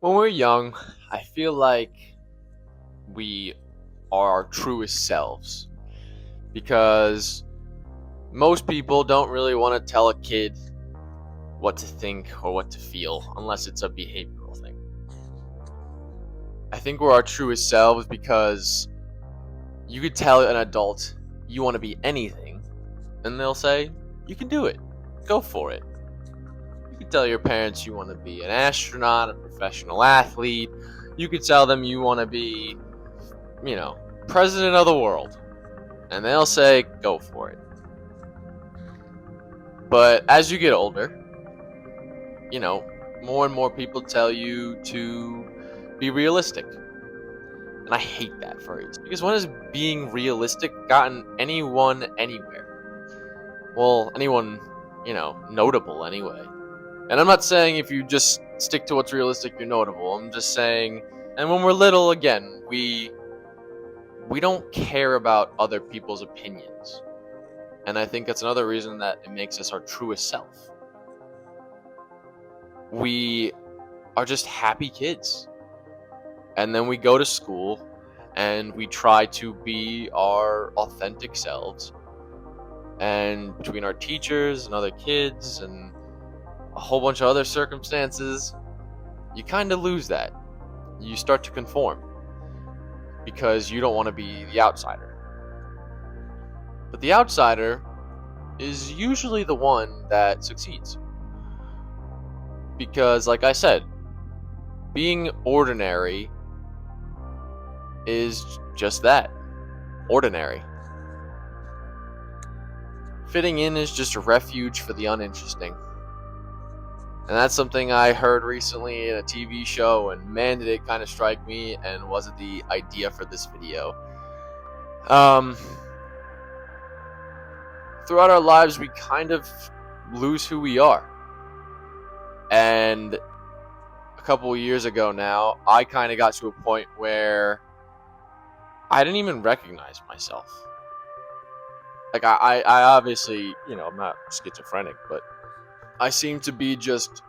When we're young, I feel like we are our truest selves because most people don't really want to tell a kid what to think or what to feel unless it's a behavioral thing. I think we're our truest selves because you could tell an adult you want to be anything and they'll say, you can do it. Go for it. You could tell your parents you want to be an astronaut, a professional athlete. You could tell them you want to be, president of the world. And they'll say, go for it. But as you get older, more and more people tell you to be realistic. And I hate that phrase. Because when has being realistic gotten anyone anywhere? Well, anyone, notable anyway. And I'm not saying if you just stick to what's realistic, you're notable. I'm just saying, and when we're little, again, we don't care about other people's opinions. And I think that's another reason that it makes us our truest self. We are just happy kids. And then we go to school and we try to be our authentic selves. And between our teachers and other kids and a whole bunch of other circumstances, you kind of lose that. You start to conform because you don't want to be the outsider. But the outsider is usually the one that succeeds. Because, like I said, being ordinary is just that. Ordinary. Fitting in is just a refuge for the uninteresting. And that's something I heard recently in a TV show, and man, did it kind of strike me, and was it the idea for this video. Throughout our lives, we kind of lose who we are. And a couple of years ago now, I kind of got to a point where I didn't even recognize myself. Like, I obviously, I'm not schizophrenic, but I seem to be just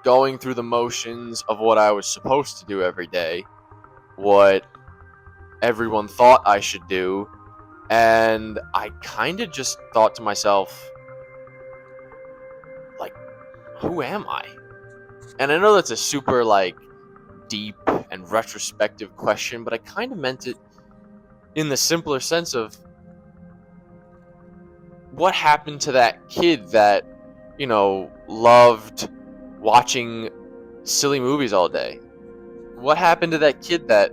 going through the motions of what I was supposed to do every day, what everyone thought I should do, and I kind of just thought to myself, like, who am I? And I know that's a super, deep and retrospective question, but I kind of meant it in the simpler sense of what happened to that kid that, loved watching silly movies all day? What happened to that kid that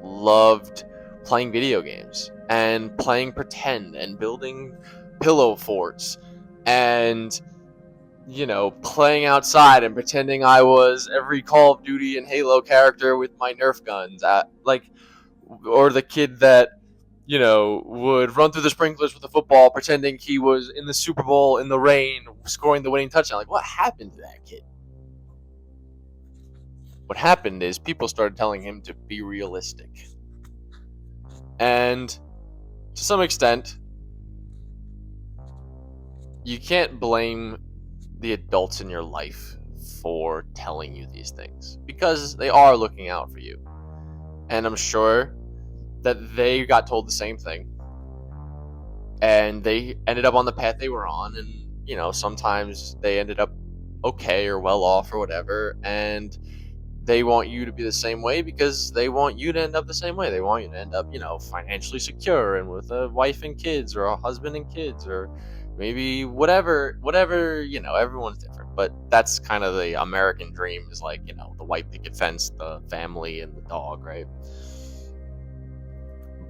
loved playing video games and playing pretend and building pillow forts and, playing outside and pretending I was every Call of Duty and Halo character with my Nerf guns? Or the kid that, would run through the sprinklers with a football, pretending he was in the Super Bowl in the rain, scoring the winning touchdown. Like, what happened to that kid? What happened is people started telling him to be realistic. And to some extent, you can't blame the adults in your life for telling you these things, because they are looking out for you. And I'm sure that they got told the same thing, and they ended up on the path they were on, and sometimes they ended up okay or well off or whatever, and they want you to be the same way because they want you to end up the same way. They want you to end up financially secure and with a wife and kids, or a husband and kids, or maybe whatever everyone's different, but that's kind of the American dream, is the white picket fence, the family, and the dog, right?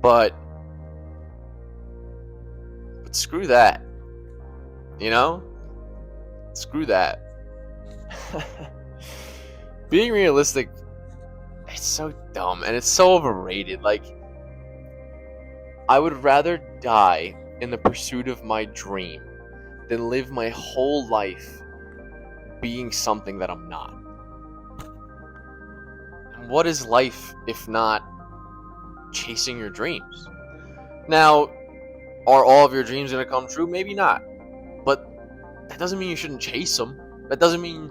But screw that. Screw that. Being realistic, it's so dumb and it's so overrated. I would rather die in the pursuit of my dream than live my whole life being something that I'm not. And what is life if not chasing your dreams? Now, are all of your dreams going to come true? Maybe not. But that doesn't mean you shouldn't chase them. That doesn't mean,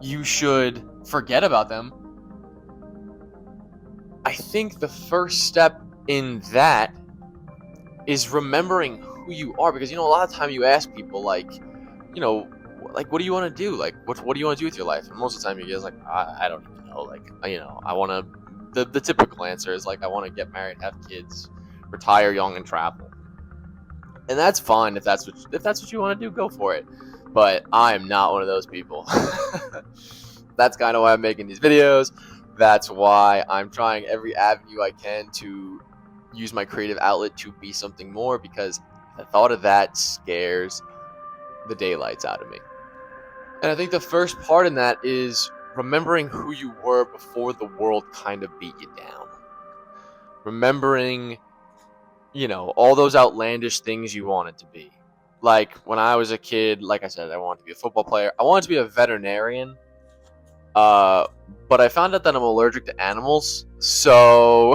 you should forget about them. I think the first step in that is remembering who you are, because a lot of time you ask people like, what do you want to do? Like, what do you want to do with your life? And most of the time you get like, I don't even know. Like, I want to. The typical answer is like, I want to get married, have kids, retire young, and travel. And that's fine if that's what you want to do, go for it. But I am not one of those people. That's kind of why I'm making these videos. That's why I'm trying every avenue I can to use my creative outlet to be something more, because the thought of that scares the daylights out of me. And I think the first part in that is remembering who you were before the world kind of beat you down. Remembering, all those outlandish things you wanted to be. Like when I was a kid, like I said, I wanted to be a football player. I wanted to be a veterinarian. But I found out that I'm allergic to animals, so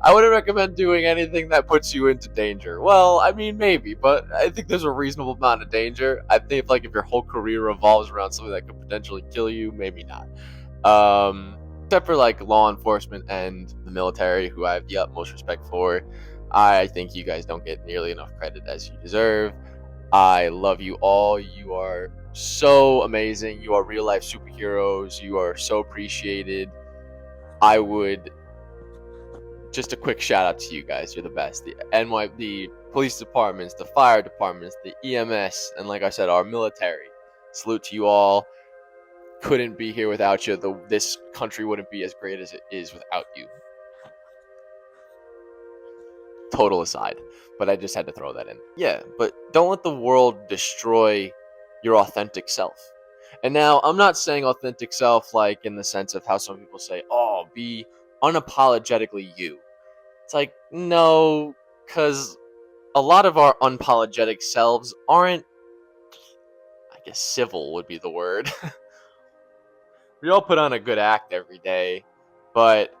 I wouldn't recommend doing anything that puts you into danger. Well, I mean, maybe, but I think there's a reasonable amount of danger. I think if your whole career revolves around something that could potentially kill you, maybe not. Except for like law enforcement and the military, who I have the utmost respect for. I think you guys don't get nearly enough credit as you deserve. I love you all. You are so amazing. You are real life superheroes. You are so appreciated. I would just a quick shout out to you guys. You're the best. The police departments, the fire departments, the EMS, and like I said, our military. Salute to you all. Couldn't be here without you. This country wouldn't be as great as it is without you. Total aside, but I just had to throw that in. Yeah, but don't let the world destroy your authentic self. And now, I'm not saying authentic self like in the sense of how some people say, oh, be unapologetically you. It's like, no, because a lot of our unapologetic selves aren't, I guess civil would be the word. We all put on a good act every day, but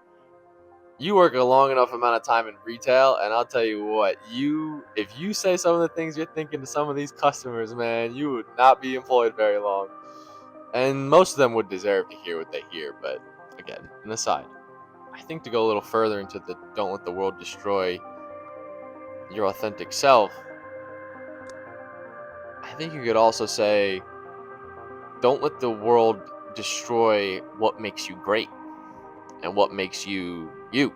you work a long enough amount of time in retail, and I'll tell you what, if you say some of the things you're thinking to some of these customers, man, you would not be employed very long. And most of them would deserve to hear what they hear, but again, an aside. I think to go a little further into the don't let the world destroy your authentic self, I think you could also say, don't let the world destroy what makes you great and what makes you you.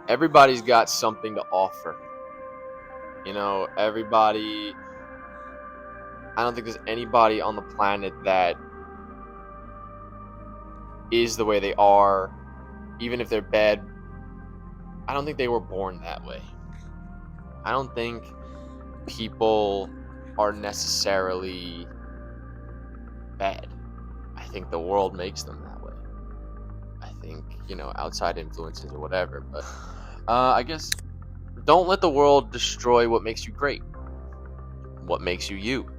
Everybody's got something to offer. Everybody. I don't think there's anybody on the planet that is the way they are, even if they're bad. I don't think they were born that way. I don't think people are necessarily bad. I think the world makes them that way. I think, outside influences or whatever. But I guess don't let the world destroy what makes you great. What makes you you.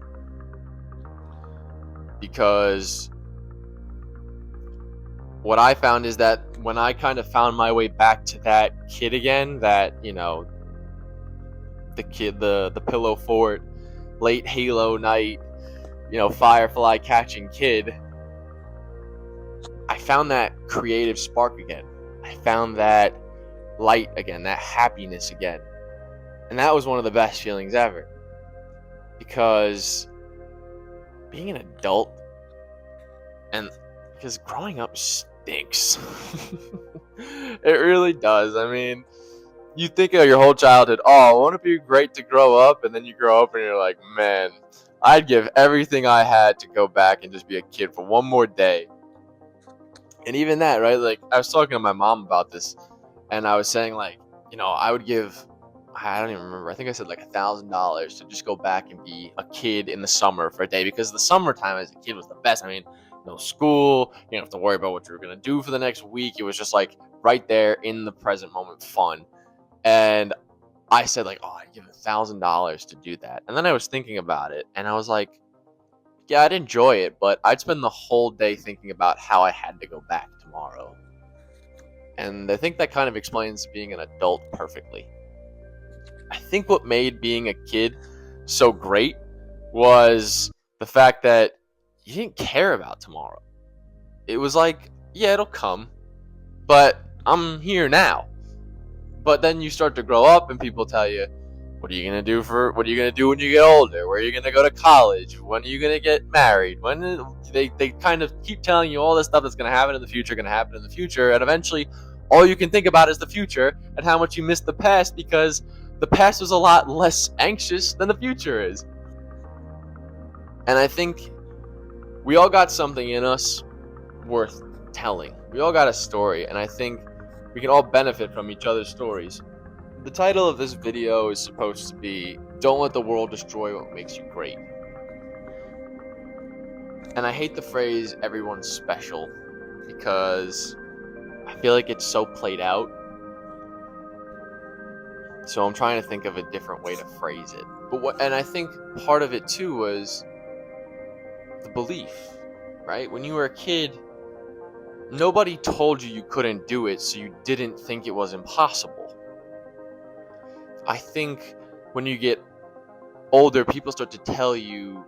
Because what I found is that when I kind of found my way back to that kid again, that, the kid, the pillow fort, late Halo night, firefly catching kid, I found that creative spark again. I found that light again, that happiness again. And that was one of the best feelings ever. Because being an adult, and because growing up stinks. It really does. I mean, you think of your whole childhood, oh, won't it be great to grow up? And then you grow up and you're like, man, I'd give everything I had to go back and just be a kid for one more day. And even that, right? Like, I was talking to my mom about this, and I was saying, like, I would give, I don't even remember, I think I said like $1,000 to just go back and be a kid in the summer for a day, because the summertime as a kid was the best. I mean, no school, you don't have to worry about what you were going to do for the next week. It was just like right there in the present moment fun. And I said, like, oh, I'd give $1,000 to do that. And then I was thinking about it, and I was like, yeah, I'd enjoy it, but I'd spend the whole day thinking about how I had to go back tomorrow. And I think that kind of explains being an adult perfectly. I think what made being a kid so great was the fact that you didn't care about tomorrow. It was like, yeah, it'll come, but I'm here now. But then you start to grow up and people tell you, what are you going to do when you get older? Where are you going to go to college? When are you going to get married? They kind of keep telling you all this stuff that's going to happen in the future, and eventually all you can think about is the future and how much you miss the past, because the past was a lot less anxious than the future is. And I think we all got something in us worth telling. We all got a story, and I think we can all benefit from each other's stories. The title of this video is supposed to be, Don't Let the World Destroy What Makes You Great. And I hate the phrase, everyone's special, because I feel like it's so played out. So I'm trying to think of a different way to phrase it. And I think part of it too was the belief, right? When you were a kid, nobody told you couldn't do it, so you didn't think it was impossible. I think when you get older, people start to tell you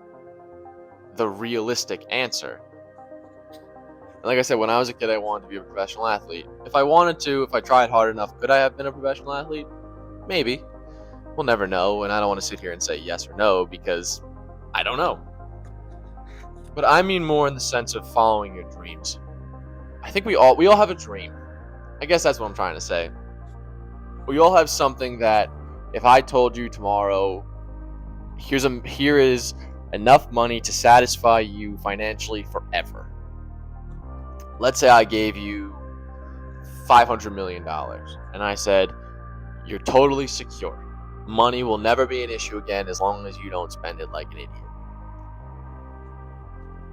the realistic answer. And like I said, when I was a kid, I wanted to be a professional athlete. If I tried hard enough, could I have been a professional athlete? Maybe. We'll never know, and I don't want to sit here and say yes or no, because I don't know. But I mean more in the sense of following your dreams. I think we all have a dream. I guess that's what I'm trying to say. We all have something that, if I told you tomorrow, here is enough money to satisfy you financially forever. Let's say I gave you $500 million, and I said, you're totally secure. Money will never be an issue again as long as you don't spend it like an idiot.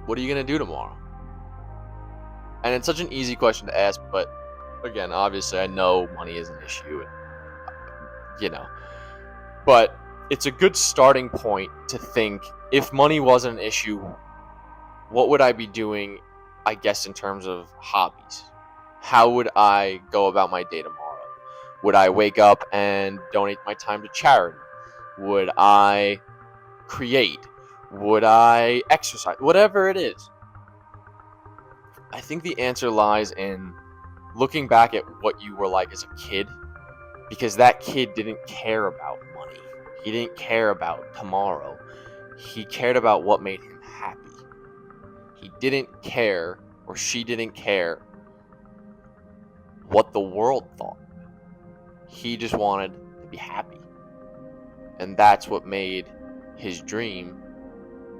What are you going to do tomorrow? And it's such an easy question to ask, but again, obviously I know money is an issue, but it's a good starting point to think, if money wasn't an issue, what would I be doing, I guess, in terms of hobbies? How would I go about my day tomorrow? Would I wake up and donate my time to charity? Would I create? Would I exercise? Whatever it is. I think the answer lies in looking back at what you were like as a kid, because that kid didn't care about money. He didn't care about tomorrow. He cared about what made him happy. He didn't care, or she didn't care, what the world thought. He just wanted to be happy. And that's what made his dream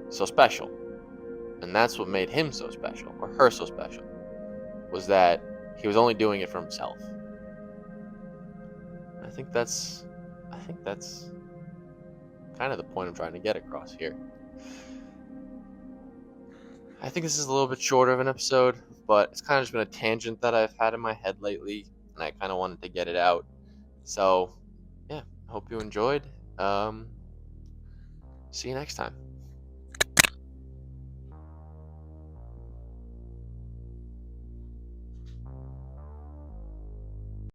so special. And that's what made him so special, or her so special, was that he was only doing it for himself. I think that's kind of the point I'm trying to get across here. I think this is a little bit shorter of an episode, but it's kind of just been a tangent that I've had in my head lately, and I kind of wanted to get it out. So, yeah, I hope you enjoyed. See you next time.